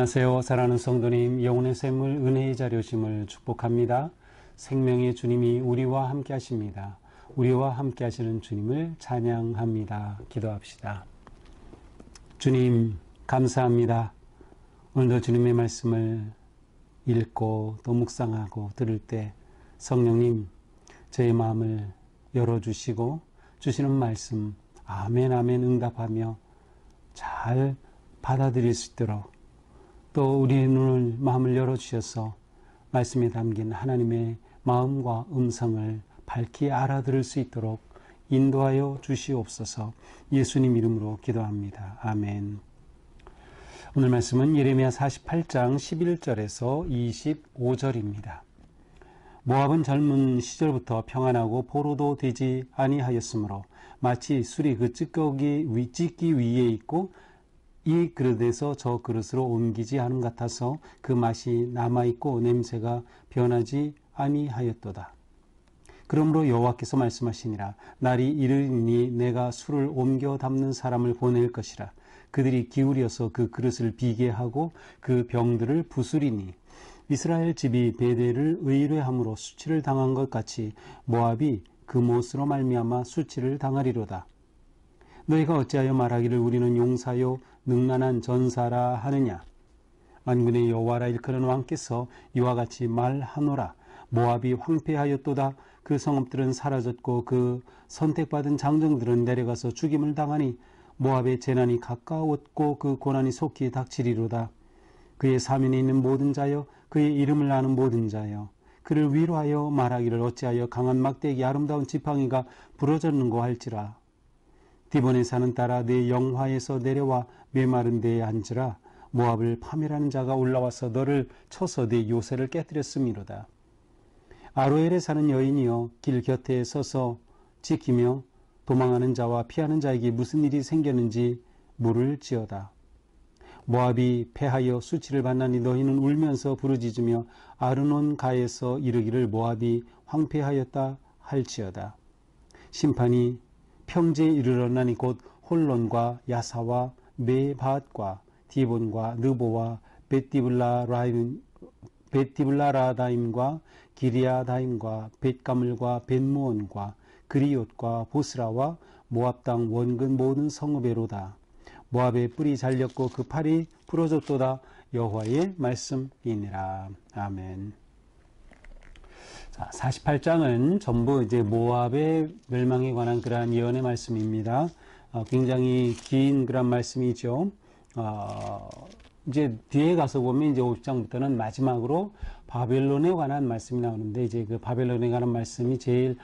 안녕하세요. 사랑하는 성도님, 영혼의 샘물 은혜의 자료심을 축복합니다. 생명의 주님이 우리와 함께 하십니다. 우리와 함께 하시는 주님을 찬양합니다. 기도합시다. 주님, 감사합니다. 오늘도 주님의 말씀을 읽고 또 묵상하고 들을 때 성령님, 저의 마음을 열어주시고 주시는 말씀 아멘 아멘 응답하며 잘 받아들일 수 있도록 또 우리의 눈을 마음을 열어주셔서 말씀에 담긴 하나님의 마음과 음성을 밝히 알아들을 수 있도록 인도하여 주시옵소서. 예수님 이름으로 기도합니다. 아멘. 오늘 말씀은 예레미야 48장 11절에서 25절입니다. 모압은 젊은 시절부터 평안하고 포로도 되지 아니하였으므로 마치 술이 그 찌꺼기 위에 있고 이 그릇에서 저 그릇으로 옮기지 않은 같아서 그 맛이 남아있고 냄새가 변하지 아니하였도다. 그러므로 여호와께서 말씀하시니라. 날이 이르리니 내가 술을 옮겨 담는 사람을 보낼 것이라. 그들이 기울여서 그 그릇을 비게 하고 그 병들을 부수리니 이스라엘 집이 베델을 의뢰함으로 수치를 당한 것 같이 모압이 그 못으로 말미암아 수치를 당하리로다. 너희가 어찌하여 말하기를 우리는 용사요 능란한 전사라 하느냐. 만군의 여호와라 일컫는 왕께서 이와 같이 말하노라. 모압이 황폐하였도다. 그 성읍들은 사라졌고 그 선택받은 장정들은 내려가서 죽임을 당하니 모압의 재난이 가까웠고 그 고난이 속히 닥치리로다. 그의 사면에 있는 모든 자여 그의 이름을 아는 모든 자여 그를 위로하여 말하기를 어찌하여 강한 막대기 아름다운 지팡이가 부러졌는고 할지라. 디본에 사는 딸아 내 영화에서 내려와 메마른 데에 앉으라. 모압을 파멸하는 자가 올라와서 너를 쳐서 내 요새를 깨뜨렸음이로다. 아로엘에 사는 여인이여 길 곁에 서서 지키며 도망하는 자와 피하는 자에게 무슨 일이 생겼는지 물을지어다. 모압이 패하여 수치를 받나니 너희는 울면서 부르짖으며 아르논 가에서 이르기를 모압이 황폐하였다 할지어다. 심판이 평지에 이르렀나니 곧 홀론과 야사와 메밧과 디본과 느보와 벳디블라라다임과 기리아다임과 벳가물과 벳무온과 그리옷과 보스라와 모압 땅 원근 모든 성읍에로다. 모압의 뿔이 잘렸고 그 팔이 부러졌도다. 여호와의 말씀이니라. 아멘. 자, 48장은 전부 이제 모압의 멸망에 관한 그러한 예언의 말씀입니다. 굉장히 긴 그런 말씀이죠. 이제 뒤에 가서 보면 이제 50장부터는 마지막으로 바벨론에 관한 말씀이 나오는데 이제 그 바벨론에 관한 말씀이 제일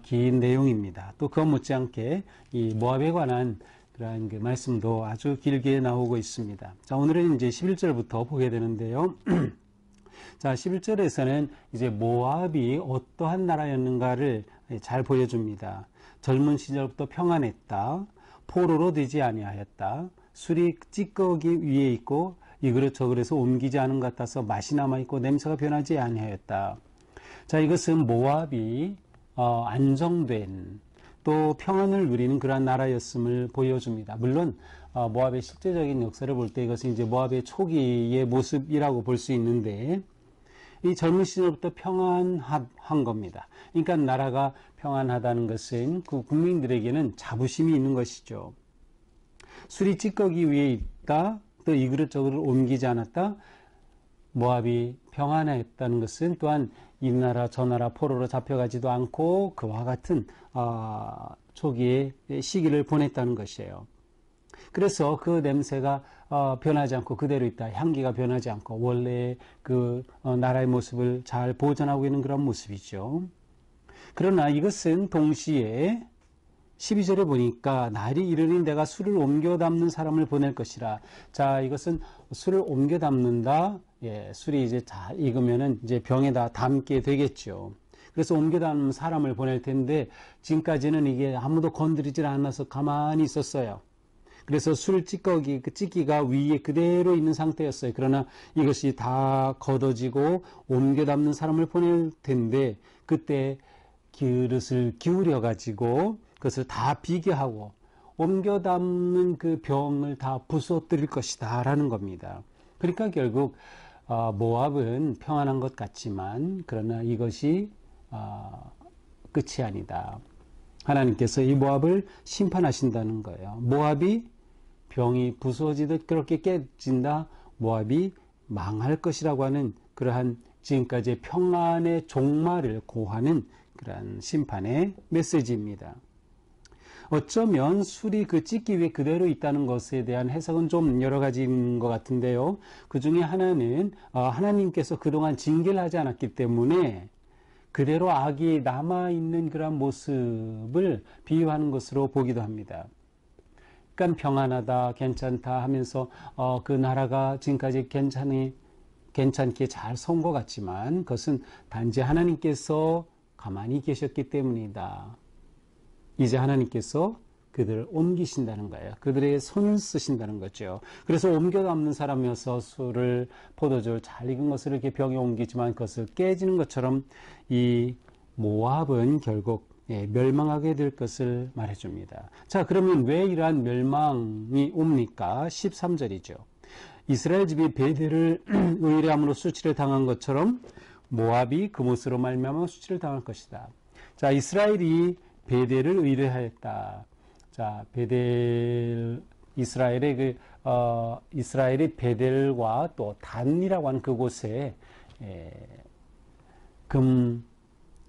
긴 내용입니다. 또 그것 못지않게 이 모압에 관한 그러한 그 말씀도 아주 길게 나오고 있습니다. 자, 오늘은 이제 11절부터 보게 되는데요. 자, 11절에서는 이제 모압이 어떠한 나라였는가를 잘 보여줍니다. 젊은 시절부터 평안했다. 포로로 되지 아니하였다. 술이 찌꺼기 위에 있고 이 그릇 저 그릇에서 옮기지 않은 것 같아서 맛이 남아있고 냄새가 변하지 아니하였다. 자, 이것은 모압이 안정된 또 평안을 누리는 그러한 나라였음을 보여줍니다. 물론 모압의 실제적인 역사를 볼 때 이것은 이제 모압의 초기의 모습이라고 볼 수 있는데 이 젊은 시절부터 평안한 겁니다. 그러니까 나라가 평안하다는 것은 그 국민들에게는 자부심이 있는 것이죠. 술이 찌꺼기 위에 있다. 또 이 그릇 저 그릇을 옮기지 않았다. 모압이 평안했다는 것은 또한 이 나라 저 나라 포로로 잡혀가지도 않고 그와 같은 초기의 시기를 보냈다는 것이에요. 그래서 그 냄새가 변하지 않고 그대로 있다. 향기가 변하지 않고 원래 그 나라의 모습을 잘 보존하고 있는 그런 모습이죠. 그러나 이것은 동시에 12절에 보니까 날이 이르니 내가 술을 옮겨 담는 사람을 보낼 것이라. 자, 이것은 술을 옮겨 담는다. 예, 술이 이제 잘 익으면은 이제 병에다 담게 되겠죠. 그래서 옮겨 담는 사람을 보낼 텐데 지금까지는 이게 아무도 건드리질 않아서 가만히 있었어요. 그래서 술 찌꺼기, 그 찌기가 위에 그대로 있는 상태였어요. 그러나 이것이 다 걷어지고 옮겨 담는 사람을 보낼 텐데 그때 그릇을 기울여 가지고 그것을 다 비게 하고 옮겨 담는 그 병을 다 부숴뜨릴 것이다 라는 겁니다. 그러니까 결국 모압은 평안한 것 같지만 그러나 이것이 끝이 아니다. 하나님께서 이 모압을 심판하신다는 거예요. 모압이 병이 부서지듯 그렇게 깨진다. 모압이 망할 것이라고 하는 그러한 지금까지의 평안의 종말을 고하는 그러한 심판의 메시지입니다. 어쩌면 술이 그 찢기 위해 그대로 있다는 것에 대한 해석은 좀 여러 가지인 것 같은데요. 그 중에 하나는 하나님께서 그동안 징계를 하지 않았기 때문에 그대로 악이 남아있는 그런 모습을 비유하는 것으로 보기도 합니다. 그러니까 평안하다, 괜찮다 하면서 그 나라가 지금까지 괜찮게 잘 선 것 같지만 그것은 단지 하나님께서 가만히 계셨기 때문이다. 이제 하나님께서 그들을 옮기신다는 거예요. 그들의 손을 쓰신다는 거죠. 그래서 옮겨 담는 사람이어서 술을, 포도주를 잘 익은 것을 이렇게 병에 옮기지만 그것을 깨지는 것처럼 이 모압은 결국 멸망하게 될 것을 말해줍니다. 자, 그러면 왜 이러한 멸망이 옵니까? 13절이죠. 이스라엘 집이 베델을 의뢰함으로 수치를 당한 것처럼 모압이 그못으로 말미암아 수치를 당할 것이다. 자, 이스라엘이 베델을 의뢰하였다. 자, 이스라엘이 베델과 또 단이라고 하는 그곳에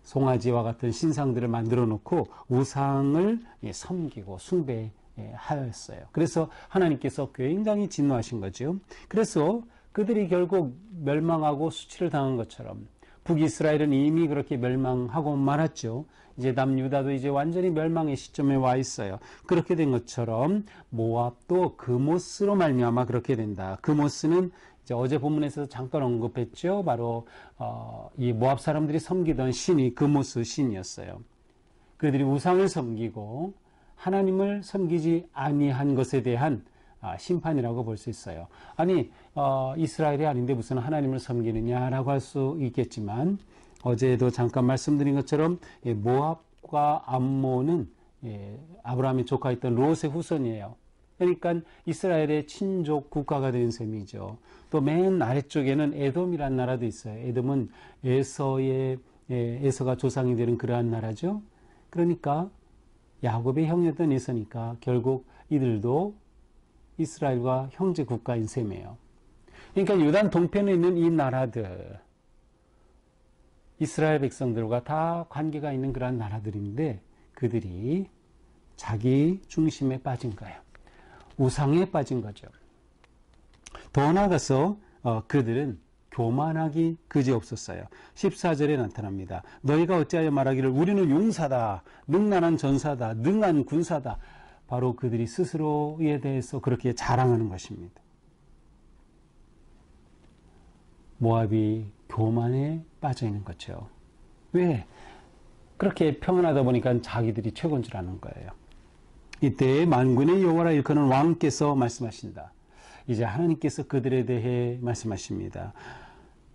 송아지와 같은 신상들을 만들어 놓고 우상을 섬기고 숭배하였어요. 그래서 하나님께서 굉장히 진노하신 거죠. 그래서 그들이 결국 멸망하고 수치를 당한 것처럼 북이스라엘은 이미 그렇게 멸망하고 말았죠. 이제 남유다도 이제 완전히 멸망의 시점에 와 있어요. 그렇게 된 것처럼 모압도 그모스로 말미암아 그렇게 된다. 그모스는 이제 어제 본문에서 잠깐 언급했죠. 바로 이 모압 사람들이 섬기던 신이 그모스 신이었어요. 그들이 우상을 섬기고 하나님을 섬기지 아니한 것에 대한 심판이라고 볼 수 있어요. 아니 이스라엘이 아닌데 무슨 하나님을 섬기느냐라고 할 수 있겠지만 어제도 잠깐 말씀드린 것처럼 모압과 암몬은 아브라함의 조카였던 롯의 후손이에요. 그러니까 이스라엘의 친족 국가가 된 셈이죠. 또 맨 아래쪽에는 에돔이라는 나라도 있어요. 에돔은 에서가 조상이 되는 그러한 나라죠. 그러니까 야곱의 형이었던 에서니까 결국 이들도 이스라엘과 형제 국가인 셈이에요. 그러니까 요단 동편에 있는 이 나라들, 이스라엘 백성들과 다 관계가 있는 그런 나라들인데 그들이 자기 중심에 빠진 거예요. 우상에 빠진 거죠. 더 나아가서 그들은 교만하기 그지없었어요. 14절에 나타납니다. 너희가 어찌하여 말하기를 우리는 용사다, 능란한 전사다, 능한 군사다. 바로 그들이 스스로에 대해서 그렇게 자랑하는 것입니다. 모압이 교만에 빠져 있는 거죠. 왜? 그렇게 평안하다 보니까 자기들이 최고인 줄 아는 거예요. 이때 만군의 여호와라 일컫는 왕께서 말씀하신다. 이제 하나님께서 그들에 대해 말씀하십니다.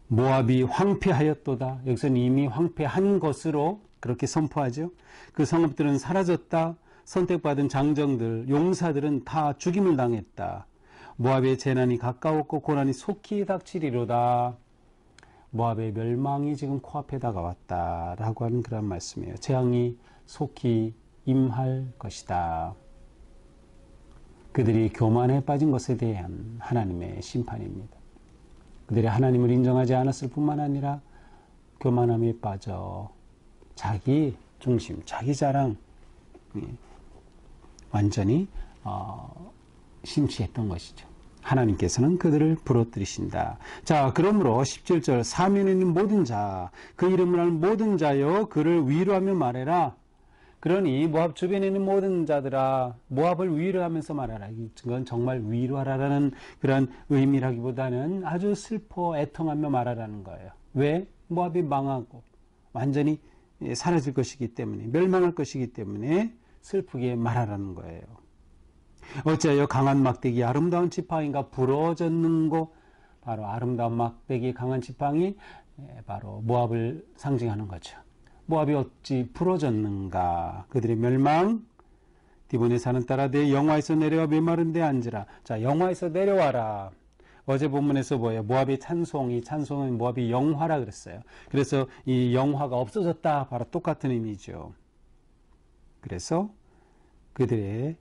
모압이 황폐하였도다. 여기서는 이미 황폐한 것으로 그렇게 선포하죠. 그 성읍들은 사라졌다. 선택받은 장정들, 용사들은 다 죽임을 당했다. 모압의 재난이 가까웠고 고난이 속히 닥치리로다. 모압의 멸망이 지금 코앞에 다가왔다라고 하는 그런 말씀이에요. 재앙이 속히 임할 것이다. 그들이 교만에 빠진 것에 대한 하나님의 심판입니다. 그들이 하나님을 인정하지 않았을 뿐만 아니라 교만함에 빠져 자기 중심, 자기 자랑 완전히 심취했던 것이죠. 하나님께서는 그들을 부러뜨리신다. 자, 그러므로 17절 사면에 있는 모든 자, 그 이름을 아는 모든 자여 그를 위로하며 말해라. 그러니 모압 주변에 있는 모든 자들아 모압을 위로하면서 말하라. 이건 정말 위로하라라는 그런 의미라기보다는 아주 슬퍼 애통하며 말하라는 거예요. 왜? 모압이 망하고 완전히 사라질 것이기 때문에, 멸망할 것이기 때문에 슬프게 말하라는 거예요. 어찌하여 강한 막대기 아름다운 지팡이가 부러졌는고. 바로 아름다운 막대기 강한 지팡이, 바로 모압을 상징하는 거죠. 모압이 어찌 부러졌는가. 그들의 멸망. 디본에 사는 딸아 내 영화에서 내려와 메마른 데 앉으라. 자, 영화에서 내려와라. 어제 본문에서 뭐예요? 모압의 찬송은 모압의 영화라 그랬어요. 그래서 이 영화가 없어졌다. 바로 똑같은 의미죠. 그래서 그들의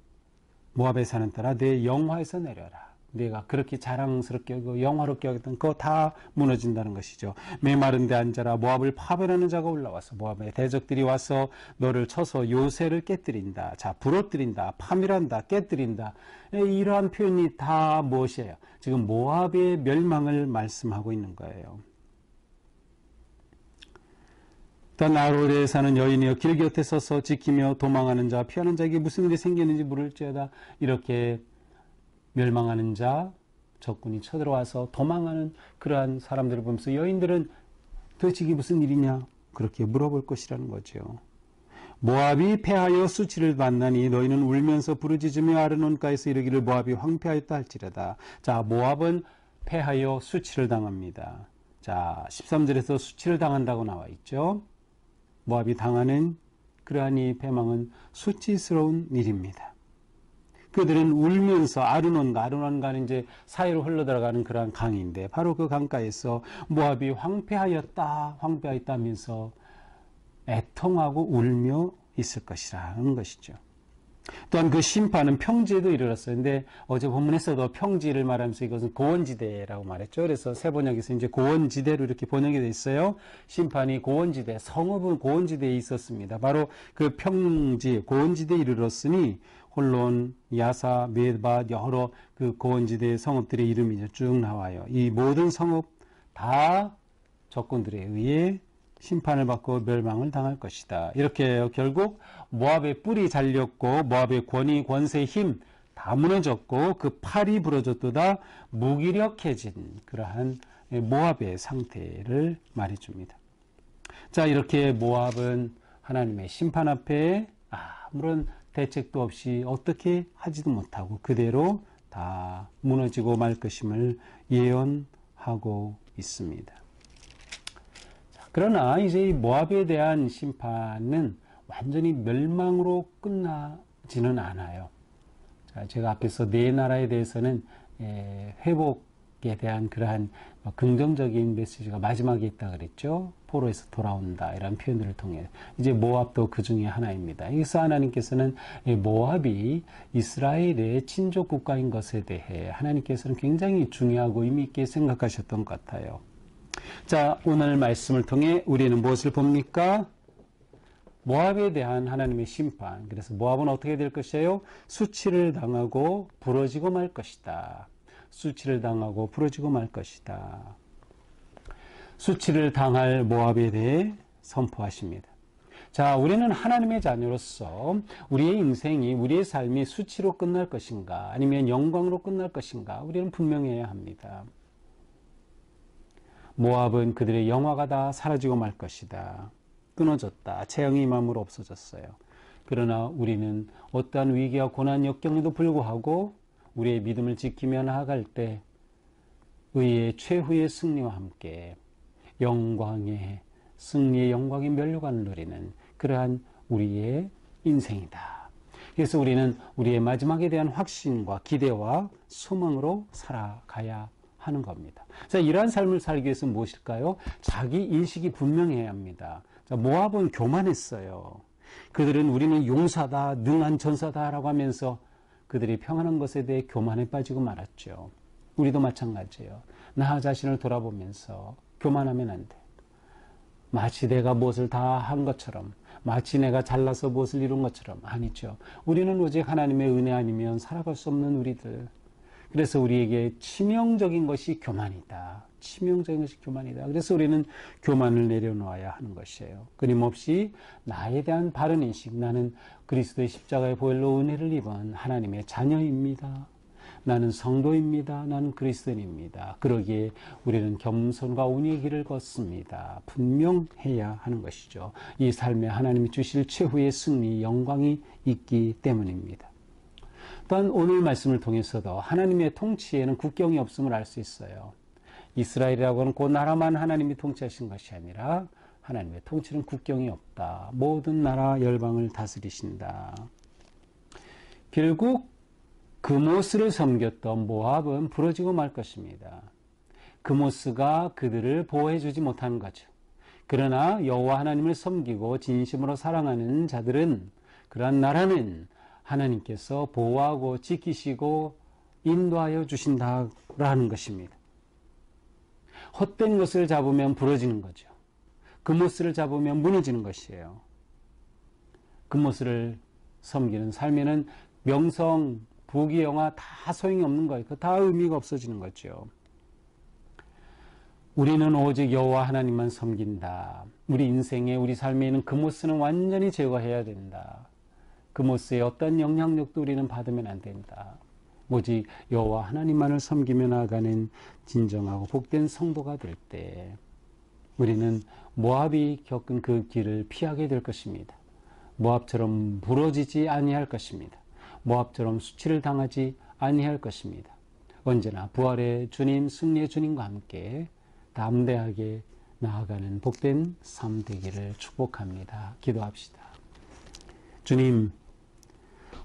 모압에 사는 딸아 내 영화에서 내려라. 내가 그렇게 자랑스럽게 하고 영화롭게 여겼던 그거 다 무너진다는 것이죠. 메마른 데 앉아라. 모압을 파멸하는 자가 올라와서 모압의 대적들이 와서 너를 쳐서 요새를 깨뜨린다. 자, 부러뜨린다. 파멸한다. 깨뜨린다. 이러한 표현이 다 무엇이에요? 지금 모압의 멸망을 말씀하고 있는 거예요. 또 나홀에 사는 여인이여 길 곁에 서서 지키며 도망하는 자 피하는 자에게 무슨 일이 생기는지 물을지어다. 이렇게 멸망하는 자, 적군이 쳐들어와서 도망하는 그러한 사람들을 보면서 여인들은 도대체 이게 무슨 일이냐? 그렇게 물어볼 것이라는 거죠. 모압이 패하여 수치를 받나니 너희는 울면서 부르짖으며 아르논가에서 이르기를 모압이 황폐하였다 할지라다. 자, 모압은 패하여 수치를 당합니다. 자, 13절에서 수치를 당한다고 나와 있죠. 모압이 당하는 그러한 이 패망은 수치스러운 일입니다. 그들은 울면서 아르논가는 이제 사이로 흘러들어가는 그러한 강인데 바로 그 강가에서 모압이 황폐하였다면서 애통하고 울며 있을 것이라는 것이죠. 또한 그 심판은 평지에도 이르렀어요. 근데 어제 본문에서도 평지를 말하면서 이것은 고원지대라고 말했죠. 그래서 새 번역에서 이제 고원지대로 이렇게 번역이 되어 있어요. 심판이 고원지대, 성읍은 고원지대에 있었습니다. 바로 그 평지, 고원지대에 이르렀으니 홀론, 야사, 메밧 여러 그 고원지대의 성읍들의 이름이 쭉 나와요. 이 모든 성읍 다 적군들에 의해 심판을 받고 멸망을 당할 것이다. 이렇게 결국 모압의 뿔이 잘렸고 모압의 권위, 권세, 힘 다 무너졌고 그 팔이 부러졌도다 무기력해진 그러한 모압의 상태를 말해줍니다. 자, 이렇게 모압은 하나님의 심판 앞에 아무런 대책도 없이 어떻게 하지도 못하고 그대로 다 무너지고 말 것임을 예언하고 있습니다. 그러나 이제 이 모압에 대한 심판은 완전히 멸망으로 끝나지는 않아요. 자, 제가 앞에서 네 나라에 대해서는 회복에 대한 그러한 긍정적인 메시지가 마지막에 있다 그랬죠. 포로에서 돌아온다 이런 표현들을 통해 이제 모압도 그 중에 하나입니다. 여기서 하나님께서는 모압이 이스라엘의 친족 국가인 것에 대해 하나님께서는 굉장히 중요하고 의미 있게 생각하셨던 것 같아요. 자, 오늘 말씀을 통해 우리는 무엇을 봅니까? 모압에 대한 하나님의 심판. 그래서 모압은 어떻게 될 것이에요? 수치를 당하고 부러지고 말 것이다. 수치를 당하고 부러지고 말 것이다. 수치를 당할 모압에 대해 선포하십니다. 자, 우리는 하나님의 자녀로서 우리의 인생이, 우리의 삶이 수치로 끝날 것인가 아니면 영광으로 끝날 것인가 우리는 분명해야 합니다. 모압은 그들의 영화가 다 사라지고 말 것이다. 끊어졌다. 재앙이 임함으로 없어졌어요. 그러나 우리는 어떠한 위기와 고난 역경에도 불구하고 우리의 믿음을 지키며 나아갈 때 의의 최후의 승리와 함께 영광의 승리의 영광의 면류관을 누리는 그러한 우리의 인생이다. 그래서 우리는 우리의 마지막에 대한 확신과 기대와 소망으로 살아가야 하는 겁니다. 자, 이러한 삶을 살기 위해서 무엇일까요? 자기 인식이 분명해야 합니다. 자, 모압은 교만했어요. 그들은 우리는 용사다, 능한 전사다라고 하면서 그들이 평안한 것에 대해 교만에 빠지고 말았죠. 우리도 마찬가지예요. 나 자신을 돌아보면서 교만하면 안 돼. 마치 내가 무엇을 다 한 것처럼, 마치 내가 잘나서 무엇을 이룬 것처럼. 아니죠. 우리는 오직 하나님의 은혜 아니면 살아갈 수 없는 우리들. 그래서 우리에게 치명적인 것이 교만이다. 치명적인 것이 교만이다. 그래서 우리는 교만을 내려놓아야 하는 것이에요. 끊임없이 나에 대한 바른 인식, 나는 그리스도의 십자가의 보혈로 은혜를 입은 하나님의 자녀입니다. 나는 성도입니다. 나는 그리스도인입니다. 그러기에 우리는 겸손과 온유의 길을 걷습니다. 분명해야 하는 것이죠. 이 삶에 하나님이 주실 최후의 승리, 영광이 있기 때문입니다. 또한 오늘 말씀을 통해서도 하나님의 통치에는 국경이 없음을 알 수 있어요. 이스라엘이라고 하는 그 나라만 하나님이 통치하신 것이 아니라 하나님의 통치는 국경이 없다. 모든 나라 열방을 다스리신다. 결국 그모스를 섬겼던 모압은 부러지고 말 것입니다. 그모스가 그들을 보호해주지 못하는 거죠. 그러나 여호와 하나님을 섬기고 진심으로 사랑하는 자들은, 그러한 나라는 하나님께서 보호하고 지키시고 인도하여 주신다라는 것입니다. 헛된 것을 잡으면 부러지는 거죠. 그모스를 잡으면 무너지는 것이에요. 그모스를 섬기는 삶에는 명성, 부귀영화 다 소용이 없는 거예요. 다 의미가 없어지는 거죠. 우리는 오직 여호와 하나님만 섬긴다. 우리 인생에, 우리 삶에는 그모스는 완전히 제거해야 된다. 그모스의 어떤 영향력도 우리는 받으면 안 된다. 오직 여호와 하나님만을 섬기며 나아가는 진정하고 복된 성도가 될 때 우리는 모압이 겪은 그 길을 피하게 될 것입니다. 모압처럼 부러지지 아니할 것입니다. 모압처럼 수치를 당하지 아니할 것입니다. 언제나 부활의 주님, 승리의 주님과 함께 담대하게 나아가는 복된 삶 되기를 축복합니다. 기도합시다. 주님,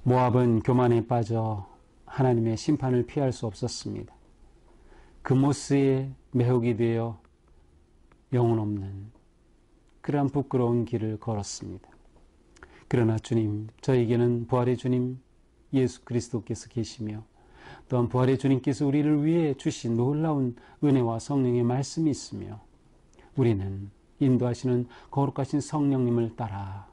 모압은 교만에 빠져 하나님의 심판을 피할 수 없었습니다. 그모스의 매혹이 되어 영혼 없는 그러한 부끄러운 길을 걸었습니다. 그러나 주님, 저에게는 부활의 주님 예수 그리스도께서 계시며 또한 부활의 주님께서 우리를 위해 주신 놀라운 은혜와 성령의 말씀이 있으며 우리는 인도하시는 거룩하신 성령님을 따라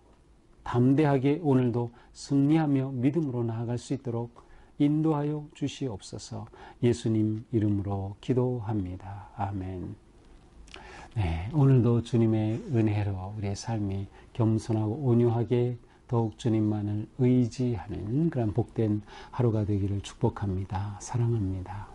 담대하게 오늘도 승리하며 믿음으로 나아갈 수 있도록 인도하여 주시옵소서. 예수님 이름으로 기도합니다. 아멘. 네, 오늘도 주님의 은혜로 우리의 삶이 겸손하고 온유하게 더욱 주님만을 의지하는 그런 복된 하루가 되기를 축복합니다. 사랑합니다.